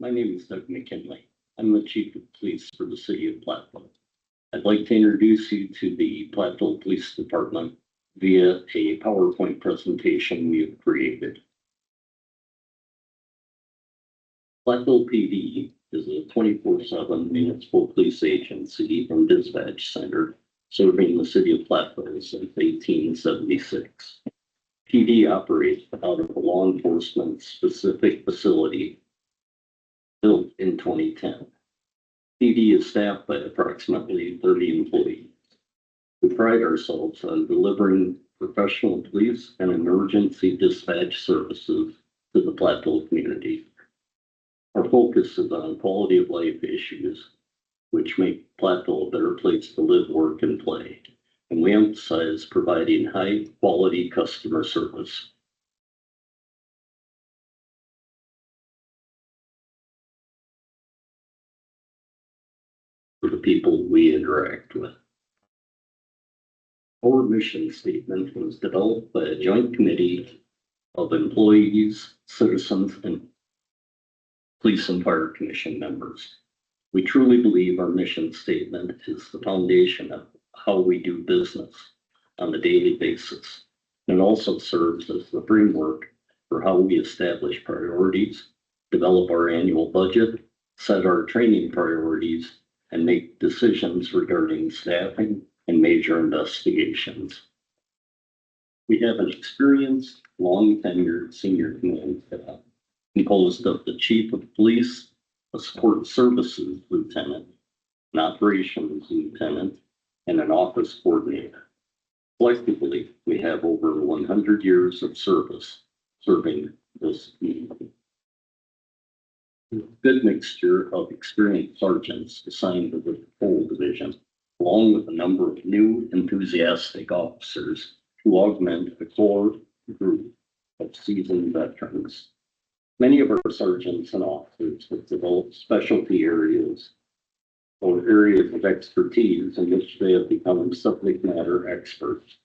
My name is Doug McKinley. I'm the Chief of Police for the City of Platteville. I'd like to introduce you to the Platteville Police Department via a PowerPoint presentation we have created. Platteville PD is a 24/7 municipal police agency and dispatch center serving the city of Platteville since 1876. PD operates out of a law enforcement specific facility built in 2010. PD is staffed by approximately 30 employees. We pride ourselves on delivering professional police and emergency dispatch services to the Platteville community. Our focus is on quality of life issues, which make Platteville a better place to live, work, and play. And we emphasize providing high quality customer service. For the people we interact with. Our mission statement was developed by a joint committee of employees, citizens, and police and fire commission members. We truly believe our mission statement is the foundation of how we do business on a daily basis, and also serves as the framework for how we establish priorities, develop our annual budget, set our training priorities, and make decisions regarding staffing and major investigations. We have an experienced, long-tenured senior command staff composed of the chief of police, a support services lieutenant, an operations lieutenant, and an office coordinator. Collectively, we have over 100 years of service serving this community. A good mixture of experienced sergeants assigned to the patrol division, along with a number of new enthusiastic officers to augment a core group of seasoned veterans. Many of our sergeants and officers have developed specialty areas or areas of expertise in which they have become subject matter experts.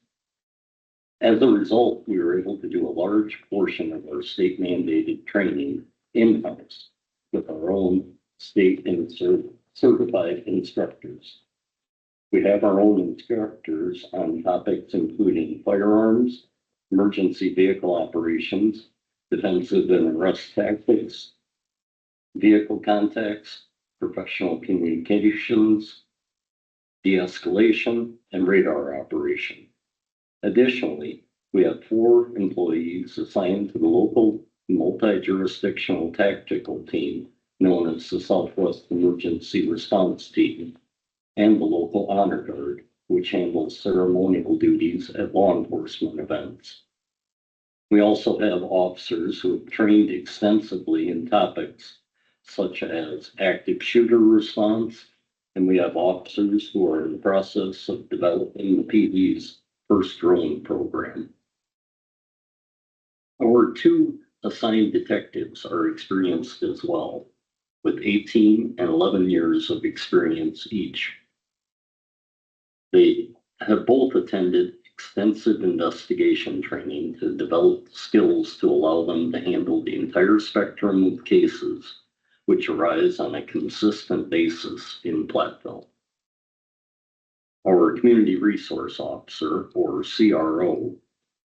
As a result, we were able to do a large portion of our state mandated training in-house with our own state and certified instructors. We have our own instructors on topics including firearms, emergency vehicle operations, defensive and arrest tactics, vehicle contacts, professional communications, de-escalation, and radar operation. Additionally, we have 4 employees assigned to the local multi-jurisdictional tactical team known as the Southwest Emergency Response Team, and the local Honor Guard, which handles ceremonial duties at law enforcement events. We also have officers who have trained extensively in topics such as active shooter response, and we have officers who are in the process of developing the PD's first drone program. Our 2 assigned detectives are experienced as well, with 18 and 11 years of experience each. They have both attended extensive investigation training to develop skills to allow them to handle the entire spectrum of cases which arise on a consistent basis in Platteville. Our Community Resource Officer, or CRO,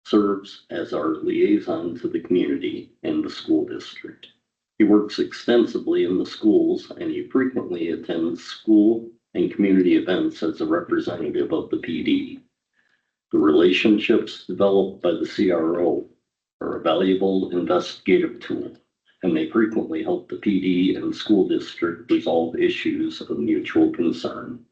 serves as our liaison to the community and the school district. He works extensively in the schools and he frequently attends school and community events as a representative of the PD. The relationships developed by the CRO are a valuable investigative tool, and they frequently help the PD and the school district resolve issues of mutual concern.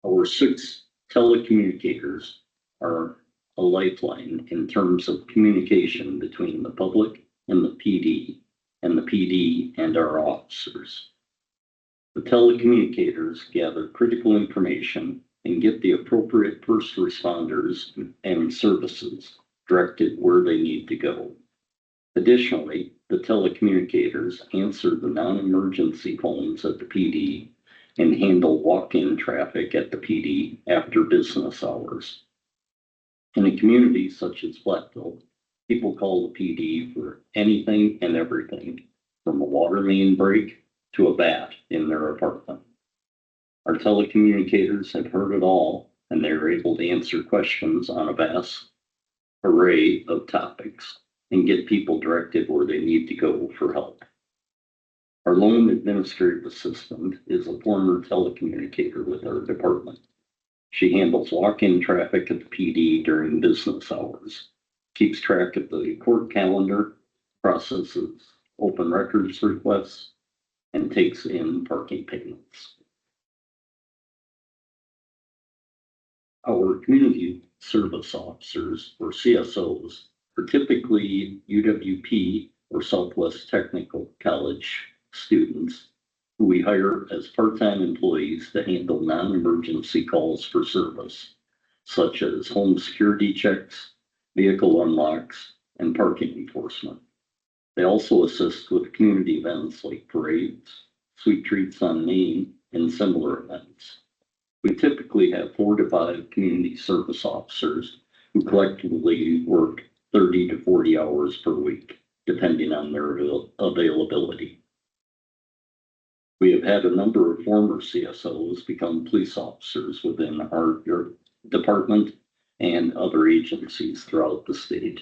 Our 6 telecommunicators are a lifeline in terms of communication between the public and the PD and our officers. The telecommunicators gather critical information and get the appropriate first responders and services directed where they need to go. Additionally, the telecommunicators answer the non-emergency phones at the PD and handle walk-in traffic at the PD after business hours. In a community such as Platteville, people call the PD for anything and everything, from a water main break to a bat in their apartment. Our telecommunicators have heard it all, and they are able to answer questions on a vast array of topics and get people directed where they need to go for help. Our loan administrative assistant is a former telecommunicator with our department. She handles walk-in traffic at the PD during business hours, keeps track of the court calendar, processes open records requests, and takes in parking payments. Our community service officers, or CSOs, are typically UWP or Southwest Technical College students who we hire as part-time employees to handle non-emergency calls for service, such as home security checks, vehicle unlocks, and parking enforcement. They also assist with community events like parades, sweet treats on Main, and similar events. We typically have 4 to 5 community service officers who collectively work 30 to 40 hours per week, depending on their availability. We have had a number of former CSOs become police officers within our department and other agencies throughout the state.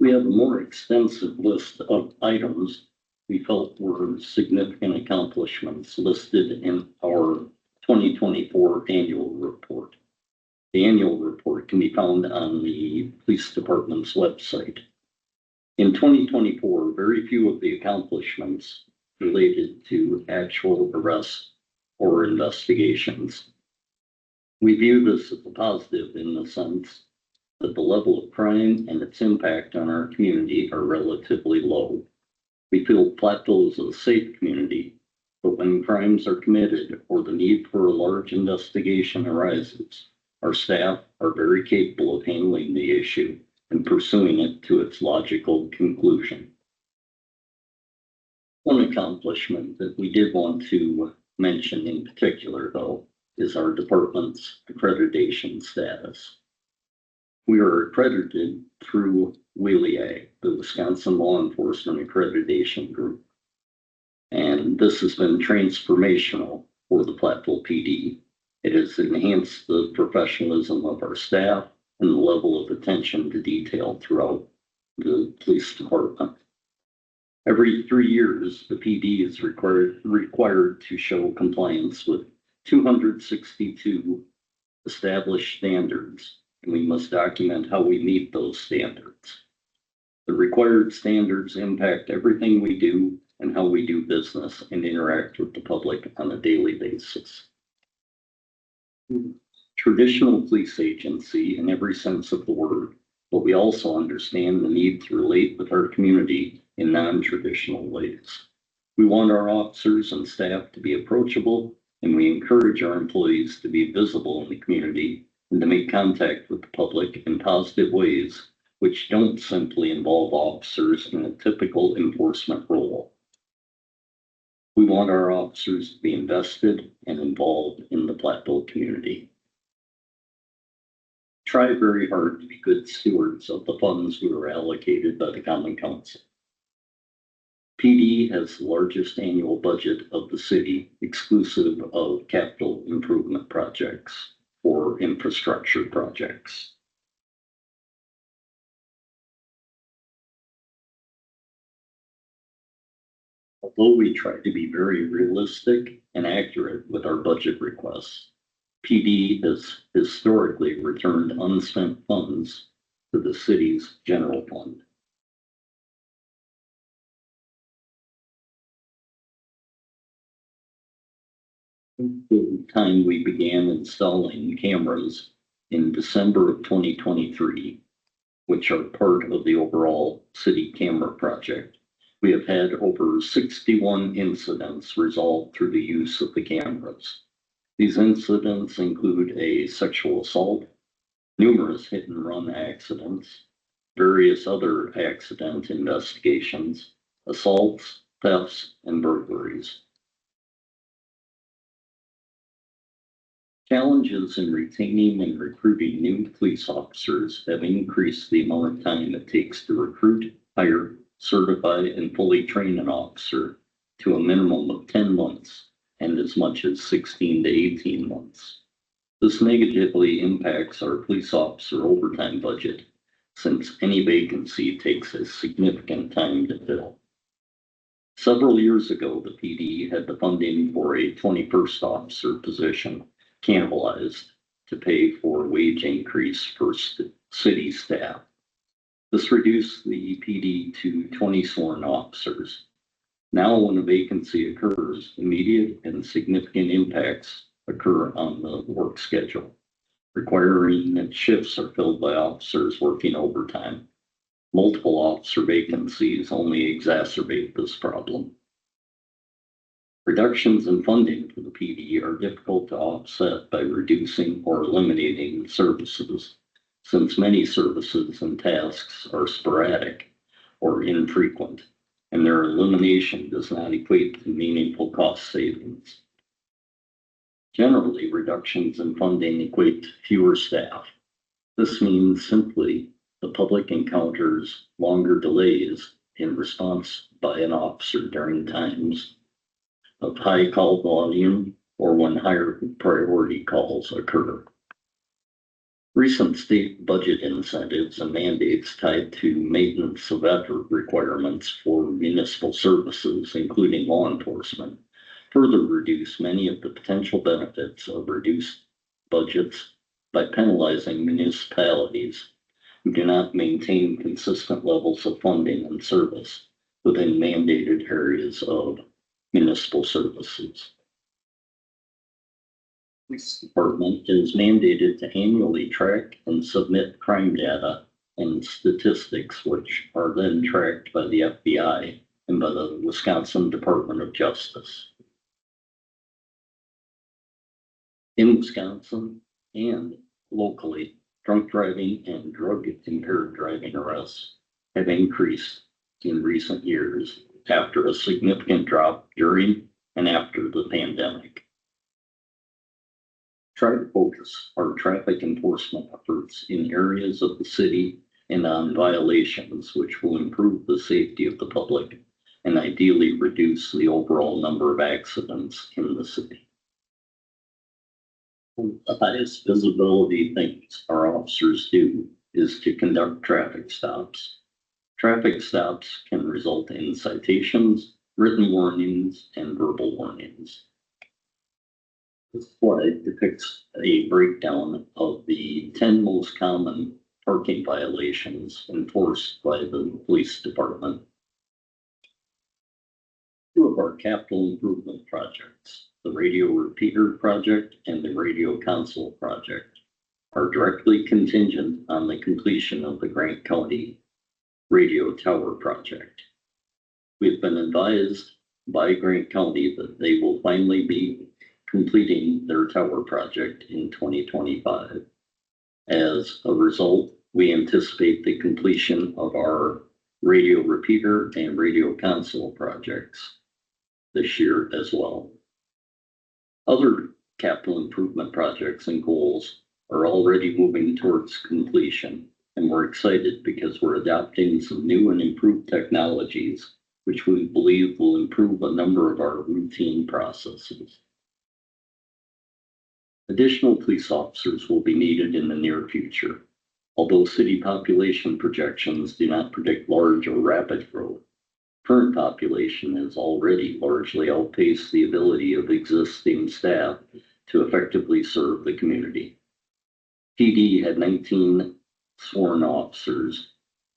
We have a more extensive list of items we felt were significant accomplishments listed in our 2024 annual report. The annual report can be found on the police department's website. In 2024, very few of the accomplishments related to actual arrests or investigations. We view this as a positive in the sense that the level of crime and its impact on our community are relatively low. We feel Platteville is a safe community, but when crimes are committed or the need for a large investigation arises, our staff are very capable of handling the issue and pursuing it to its logical conclusion. One accomplishment that we did want to mention in particular, though, is our department's accreditation status. We are accredited through WLEA, the Wisconsin Law Enforcement Accreditation Group. And this has been transformational for the Platteville PD. It has enhanced the professionalism of our staff and the level of attention to detail throughout the police department. Every 3 years, the PD is required to show compliance with 262 established standards, and we must document how we meet those standards. The required standards impact everything we do and how we do business and interact with the public on a daily basis. Traditional police agency in every sense of the word, but we also understand the need to relate with our community in non-traditional ways. We want our officers and staff to be approachable, and we encourage our employees to be visible in the community and to make contact with the public in positive ways, which don't simply involve officers in a typical enforcement role. We want our officers to be invested and involved in the Platteville community. Try very hard to be good stewards of the funds we were allocated by the Common Council. PD has the largest annual budget of the city, exclusive of capital improvement projects or infrastructure projects. Although we try to be very realistic and accurate with our budget requests, PD has historically returned unspent funds to the city's general fund. The time we began installing cameras in December of 2023, which are part of the overall city camera project, we have had over 61 incidents resolved through the use of the cameras. These incidents include a sexual assault, numerous hit and run accidents, various other accident investigations, assaults, thefts, and burglaries. Challenges in retaining and recruiting new police officers have increased the amount of time it takes to recruit, hire, certify, and fully train an officer to a minimum of 10 months and as much as 16 to 18 months. This negatively impacts our police officer overtime budget, since any vacancy takes a significant time to fill. Several years ago, the PD had the funding for a 21st officer position cannibalized to pay for wage increase for city staff. This reduced the PD to 20 sworn officers. Now, when a vacancy occurs, immediate and significant impacts occur on the work schedule, requiring that shifts are filled by officers working overtime. Multiple officer vacancies only exacerbate this problem. Reductions in funding for the PD are difficult to offset by reducing or eliminating services, since many services and tasks are sporadic or infrequent, and their elimination does not equate to meaningful cost savings. Generally, reductions in funding equate to fewer staff. This means simply the public encounters longer delays in response by an officer during times of high call volume or when higher priority calls occur. Recent state budget incentives and mandates tied to maintenance of effort requirements for municipal services, including law enforcement, further reduce many of the potential benefits of reduced budgets by penalizing municipalities who do not maintain consistent levels of funding and service within mandated areas of municipal services. This department is mandated to annually track and submit crime data and statistics, which are then tracked by the FBI and by the Wisconsin Department of Justice. In Wisconsin and locally, drunk driving and drug-impaired driving arrests have increased in recent years after a significant drop during and after the pandemic. Try to focus our traffic enforcement efforts in areas of the city and on violations which will improve the safety of the public and ideally reduce the overall number of accidents in the city. The highest visibility things our officers do is to conduct traffic stops. Traffic stops can result in citations, written warnings, and verbal warnings. This slide depicts a breakdown of the 10 most common parking violations enforced by the police department. Two of our capital improvement projects, the radio repeater project and the radio console project, are directly contingent on the completion of the Grant County radio tower project. We've been advised by Grant County that they will finally be completing their tower project in 2025. As a result, we anticipate the completion of our radio repeater and radio console projects this year as well. Other capital improvement projects and goals are already moving towards completion, and we're excited because we're adopting some new and improved technologies, which we believe will improve a number of our routine processes. Additional police officers will be needed in the near future. Although city population projections do not predict large or rapid growth, current population has already largely outpaced the ability of existing staff to effectively serve the community. PD had 19 sworn officers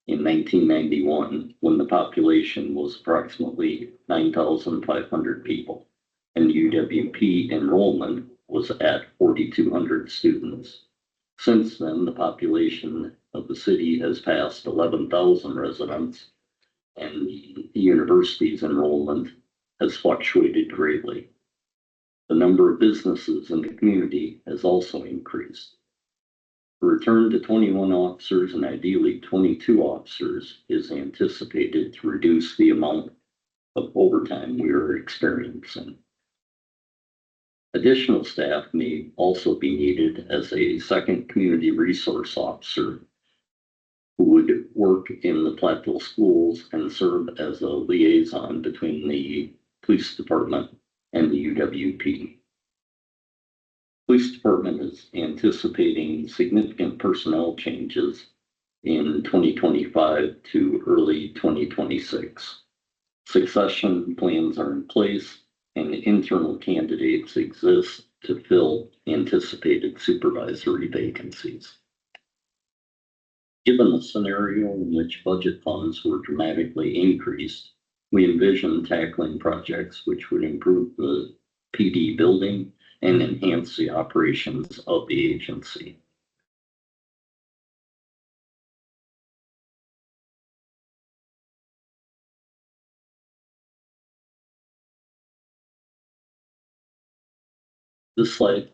in 1991 when the population was approximately 9,500 people, and UWP enrollment was at 4,200 students. Since then, the population of the city has passed 11,000 residents, and the university's enrollment has fluctuated greatly. The number of businesses in the community has also increased. A return to 21 officers and ideally 22 officers is anticipated to reduce the amount of overtime we are experiencing. Additional staff may also be needed as a second community resource officer who would work work in the Platteville schools and serve as a liaison between the police department and the UWP. Police department is anticipating significant personnel changes in 2025 to early 2026. Succession plans are in place and internal candidates exist to fill anticipated supervisory vacancies. Given the scenario in which budget funds were dramatically increased, we envision tackling projects which would improve the PD building and enhance the operations of the agency. This slide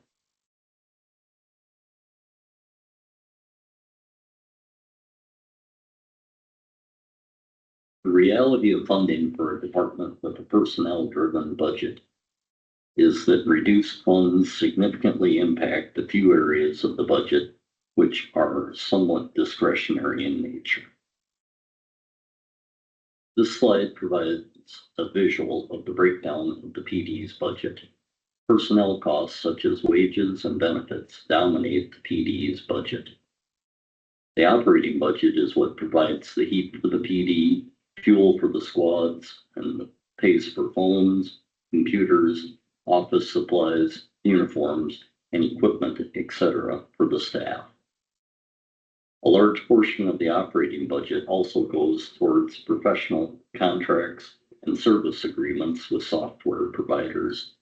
the reality of funding for a department with a personnel-driven budget is that reduced funds significantly impact the few areas of the budget which are somewhat discretionary in nature. This slide provides a visual of the breakdown of the PD's budget. Personnel costs such as wages and benefits dominate the PD's budget. The operating budget is what provides the heat for the PD, fuel for the squads, and pays for phones, computers, office supplies, uniforms, and equipment, etc. for the staff. A large portion of the operating budget also goes towards professional contracts and service agreements with software providers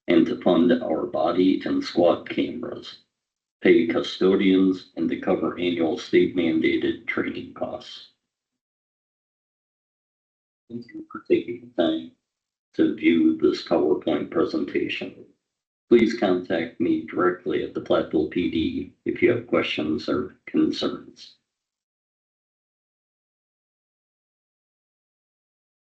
and to fund our body and squad cameras, pay custodians, and to cover annual state mandated training costs. Thank you for taking the time to view this PowerPoint presentation. Please contact me directly at the Platteville PD if you have questions or concerns.